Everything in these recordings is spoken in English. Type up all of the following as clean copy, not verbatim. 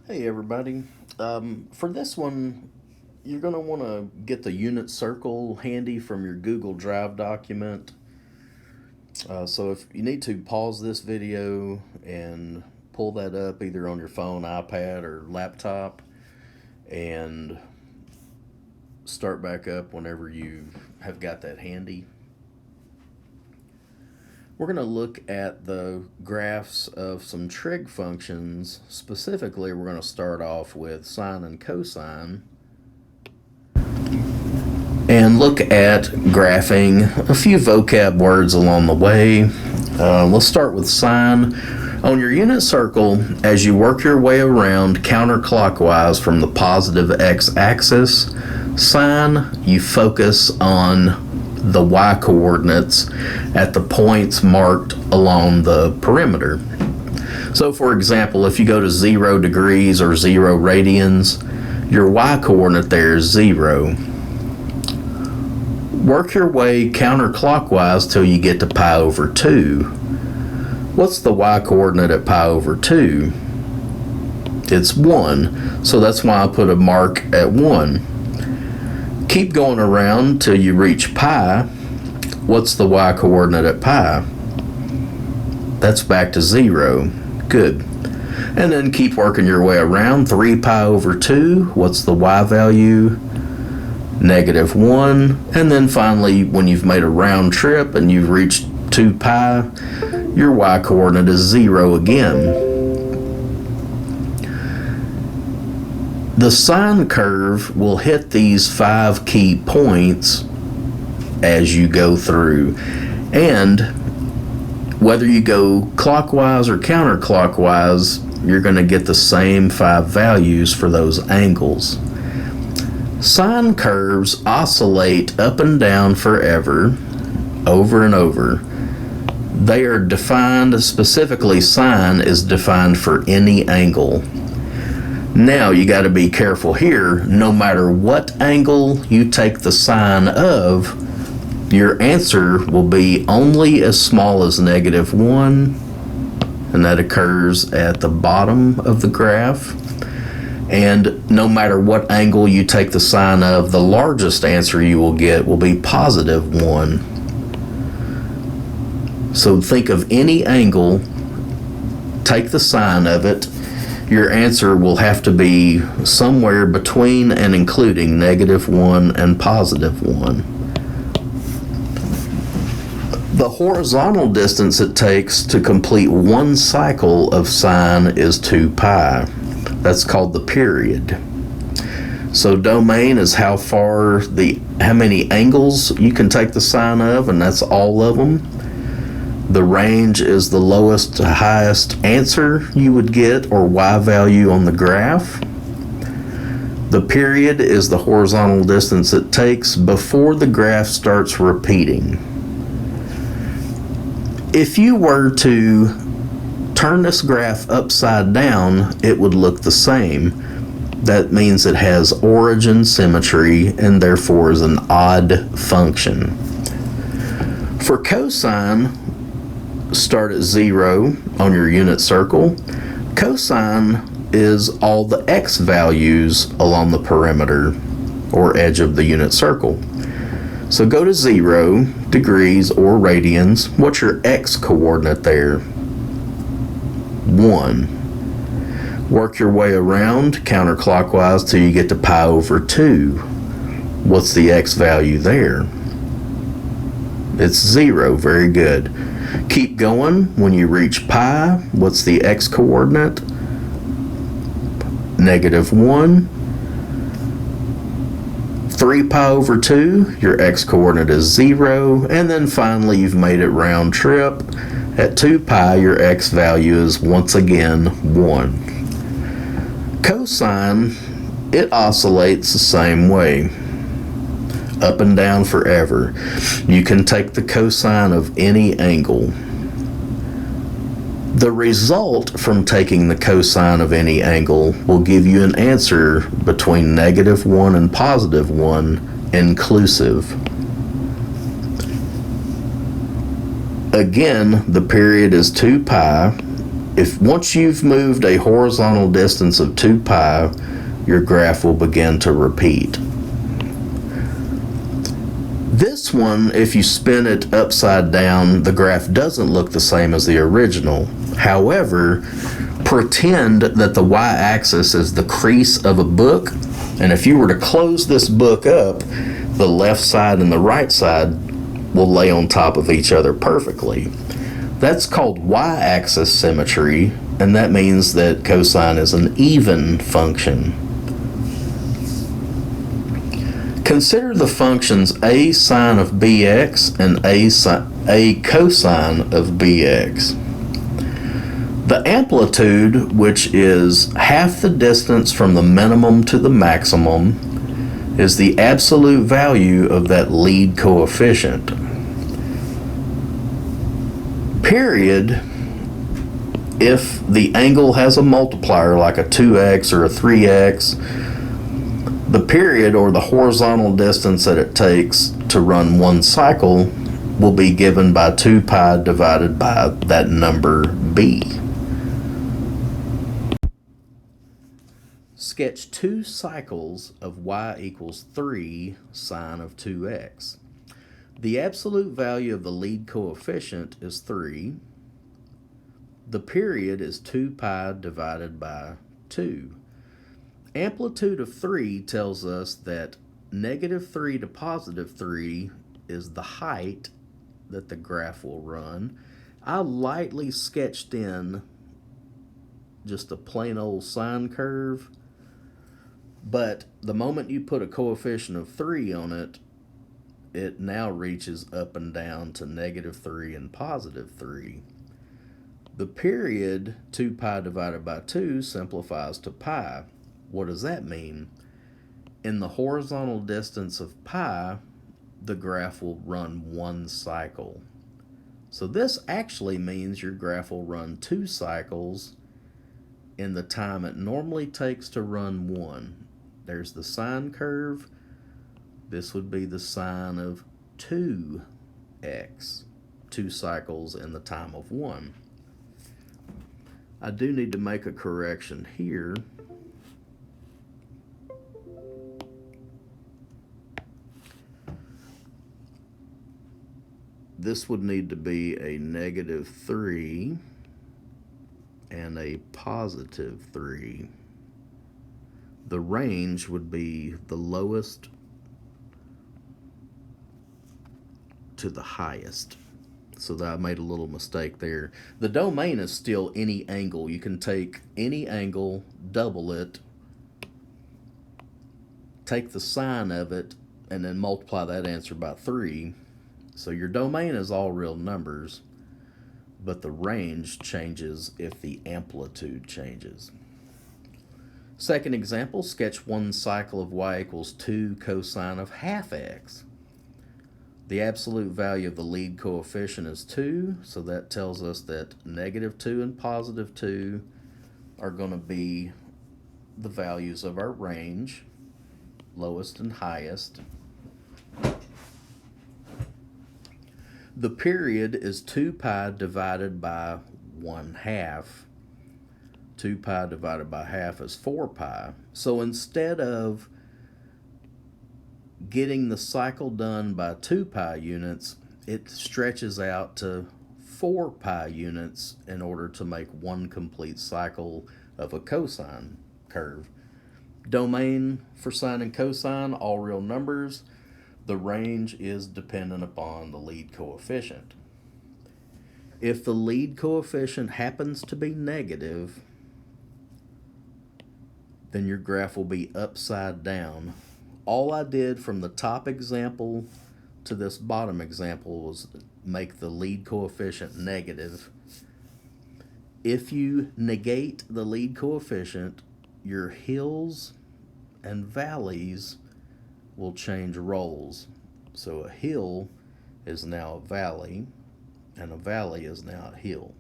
Hey everybody. For this one, you're going to want to get the unit circle handy from your Google Drive document. So if you need to pause this video and pull that up either on your phone, iPad, or laptop and start back up whenever you have got that handy. We're going to look at the graphs of some trig functions. Specifically, we're going to start off with sine and cosine and look at graphing a few vocab words along the way. Let's start with sine. On your unit circle, as you work your way around counterclockwise from the positive x-axis, sine, you focus on the y-coordinates at the points marked along the perimeter. So for example, if you go to 0 degrees or 0 radians, your y-coordinate there is 0. Work your way counterclockwise till you get to pi over 2. What's the y-coordinate at pi over 2? It's 1, so that's why I put a mark at 1. Keep going around till you reach pi. What's the y-coordinate at pi? That's back to 0. Good. And then keep working your way around. 3 pi over 2. What's the y value? Negative 1. And then finally, when you've made a round trip and you've reached 2 pi, your y-coordinate is 0 again. The sine curve will hit these 5 key points as you go through. And whether you go clockwise or counterclockwise, you're going to get the same 5 values for those angles. Sine curves oscillate up and down forever, over and over. They are defined, specifically sine is defined for any angle. Now you got to be careful here. No matter what angle you take the sine of, your answer will be only as small as negative 1, and that occurs at the bottom of the graph. And no matter what angle you take the sine of, the largest answer you will get will be positive 1. So think of any angle, take the sine of it. Your answer will have to be somewhere between and including negative 1 and positive 1. The horizontal distance it takes to complete one cycle of sine is 2 pi. That's called the period. So domain is how many angles you can take the sine of, and that's all of them. The range is the lowest to highest answer you would get, or y value on the graph. The period is the horizontal distance it takes before the graph starts repeating. If you were to turn this graph upside down, it would look the same. That means it has origin symmetry and therefore is an odd function. For cosine, start at 0 on your unit circle. Cosine is all the x values along the perimeter or edge of the unit circle. So go to 0 degrees or radians. What's your x coordinate there? 1. Work your way around counterclockwise till you get to pi over 2. What's the x value there? It's 0. Very good. Keep going. When you reach pi, what's the x coordinate? Negative 1. 3 pi over 2, your x coordinate is 0. And then finally, you've made it round trip. At 2 pi, your x value is once again 1. Cosine, it oscillates the same way, up and down forever. You can take the cosine of any angle. The result from taking the cosine of any angle will give you an answer between negative 1 and positive 1 inclusive. Again, the period is 2 pi. If once you've moved a horizontal distance of 2 pi, your graph will begin to repeat. This one, if you spin it upside down, the graph doesn't look the same as the original. However, pretend that the y-axis is the crease of a book, and if you were to close this book up, the left side and the right side will lay on top of each other perfectly. That's called y-axis symmetry, and that means that cosine is an even function. Consider the functions a sine of bx and a cosine of bx. The amplitude, which is half the distance from the minimum to the maximum, is the absolute value of that lead coefficient. Period, if the angle has a multiplier like a 2x or a 3x, the period, or the horizontal distance that it takes to run one cycle, will be given by 2 pi divided by that number b. Sketch 2 cycles of y equals 3 sine of 2x. The absolute value of the lead coefficient is 3. The period is 2 pi divided by 2. Amplitude of 3 tells us that -3 to +3 is the height that the graph will run. I lightly sketched in just a plain old sine curve, but the moment you put a coefficient of 3 on it, it now reaches up and down to -3 and +3. The period, 2 pi divided by 2, simplifies to pi. What does that mean? In the horizontal distance of pi, the graph will run one cycle. So this actually means your graph will run 2 cycles in the time it normally takes to run one. There's the sine curve. This would be the sine of 2x, 2 cycles in the time of 1. I do need to make a correction here. This would need to be a -3 and a +3. The range would be the lowest to the highest. So that I made a little mistake there. The domain is still any angle. You can take any angle, double it, take the sine of it, and then multiply that answer by 3. So your domain is all real numbers, but the range changes if the amplitude changes. Second example, sketch one cycle of y equals 2 cosine of half x. The absolute value of the lead coefficient is 2, so that tells us that -2 and +2 are going to be the values of our range, lowest and highest. The period is 2 pi divided by 1/2. 2 pi divided by half is 4 pi. So instead of getting the cycle done by 2 pi units, it stretches out to 4 pi units in order to make one complete cycle of a cosine curve. Domain for sine and cosine, all real numbers. The range is dependent upon the lead coefficient. If the lead coefficient happens to be negative, then your graph will be upside down. All I did from the top example to this bottom example was make the lead coefficient negative. If you negate the lead coefficient, your hills and valleys will change roles. So a hill is now a valley, and a valley is now a hill.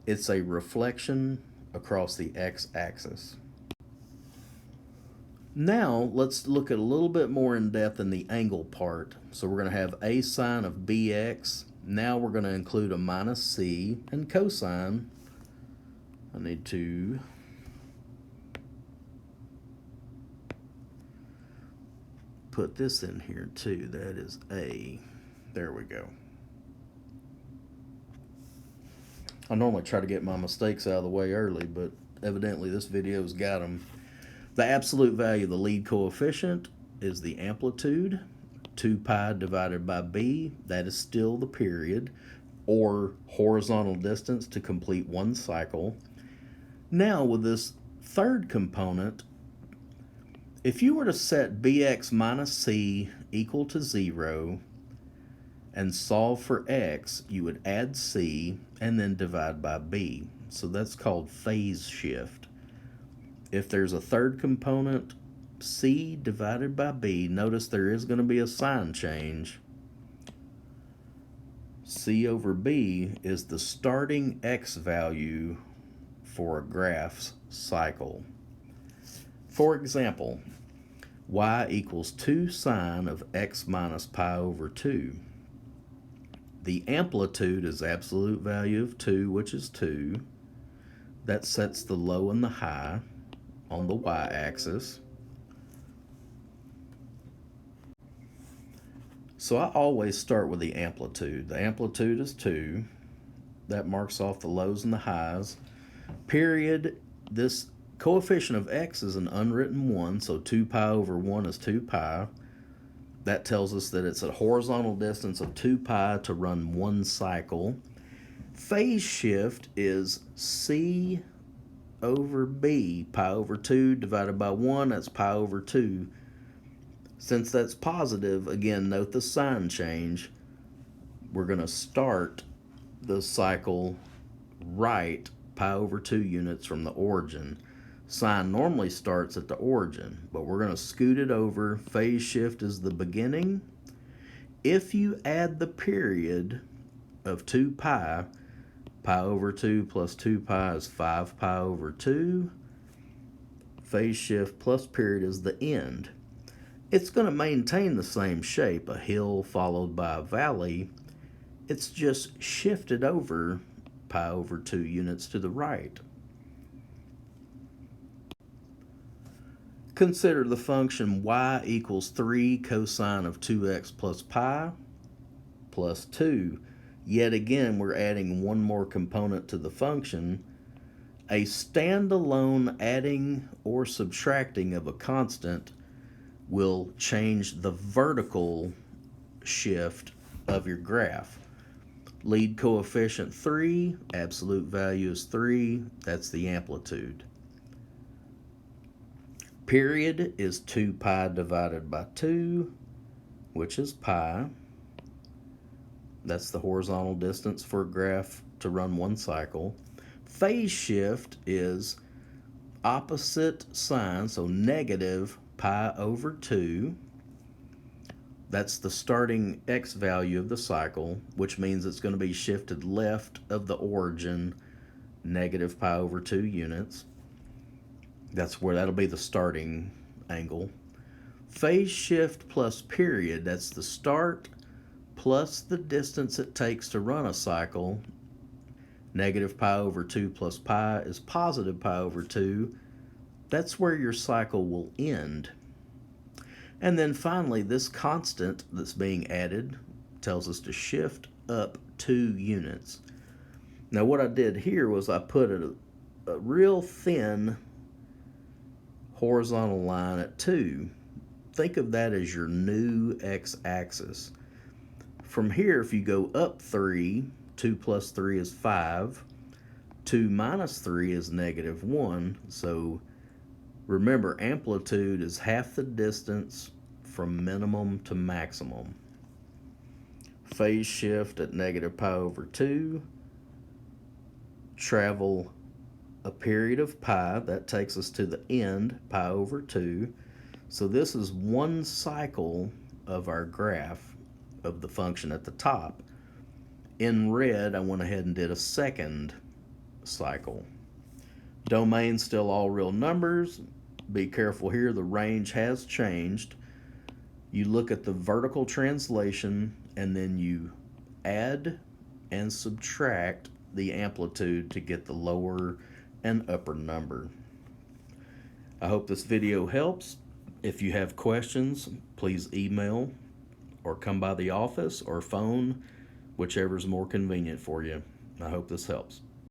It's a reflection across the x-axis. Now let's look at a little bit more in depth in the angle part. So we're going to have a sine of bx. Now we're going to include a minus c, and cosine I need to put this in here too. That is A. There we go. I normally try to get my mistakes out of the way early, but evidently this video's got them. The absolute value of the lead coefficient is the amplitude. 2 pi divided by b, that is still the period, or horizontal distance to complete one cycle. Now with this third component, if you were to set bx minus c equal to 0 and solve for x, you would add c and then divide by b. So that's called phase shift. If there's a third component, c divided by b, notice there is going to be a sign change. C over b is the starting x value for a graph's cycle. For example, y equals 2 sine of x minus pi over 2. The amplitude is absolute value of 2, which is 2. That sets the low and the high on the y-axis. So I always start with the amplitude. The amplitude is 2. That marks off the lows and the highs. Period. This coefficient of x is an unwritten 1, so 2 pi over 1 is 2 pi. That tells us that it's a horizontal distance of 2 pi to run one cycle. Phase shift is c over b, pi over 2 divided by 1, that's pi over 2. Since that's positive, again, note the sign change. We're going to start the cycle right pi over 2 units from the origin. Sine normally starts at the origin, but we're going to scoot it over. Phase shift is the beginning. If you add the period of 2 pi, pi over 2 plus 2 pi is 5 pi over 2. Phase shift plus period is the end. It's going to maintain the same shape, a hill followed by a valley. It's just shifted over pi over 2 units to the right. Consider the function y equals 3 cosine of 2x plus pi plus 2. Yet again, we're adding one more component to the function. A standalone adding or subtracting of a constant will change the vertical shift of your graph. Lead coefficient 3, absolute value is 3, that's the amplitude. Period is 2 pi divided by 2, which is pi. That's the horizontal distance for a graph to run one cycle. Phase shift is opposite sign, so negative pi over 2. That's the starting x value of the cycle, which means it's going to be shifted left of the origin, negative pi over 2 units. That's where that'll be the starting angle. Phase shift plus period, that's the start plus the distance it takes to run a cycle. Negative pi over 2 plus pi is positive pi over 2. That's where your cycle will end. And then finally, this constant that's being added tells us to shift up 2 units. Now what I did here was I put a real thin horizontal line at 2. Think of that as your new x-axis. From here, if you go up 3, 2 plus 3 is 5. 2 minus 3 is negative 1. So remember, amplitude is half the distance from minimum to maximum. Phase shift at negative pi over 2. Travel a period of pi, that takes us to the end, pi over 2. So this is one cycle of our graph of the function at the top. In red, I went ahead and did a second cycle. Domain still all real numbers. Be careful here, the range has changed. You look at the vertical translation and then you add and subtract the amplitude to get the lower and upper number. I hope this video helps. If you have questions, please email or come by the office or phone, whichever is more convenient for you. I hope this helps.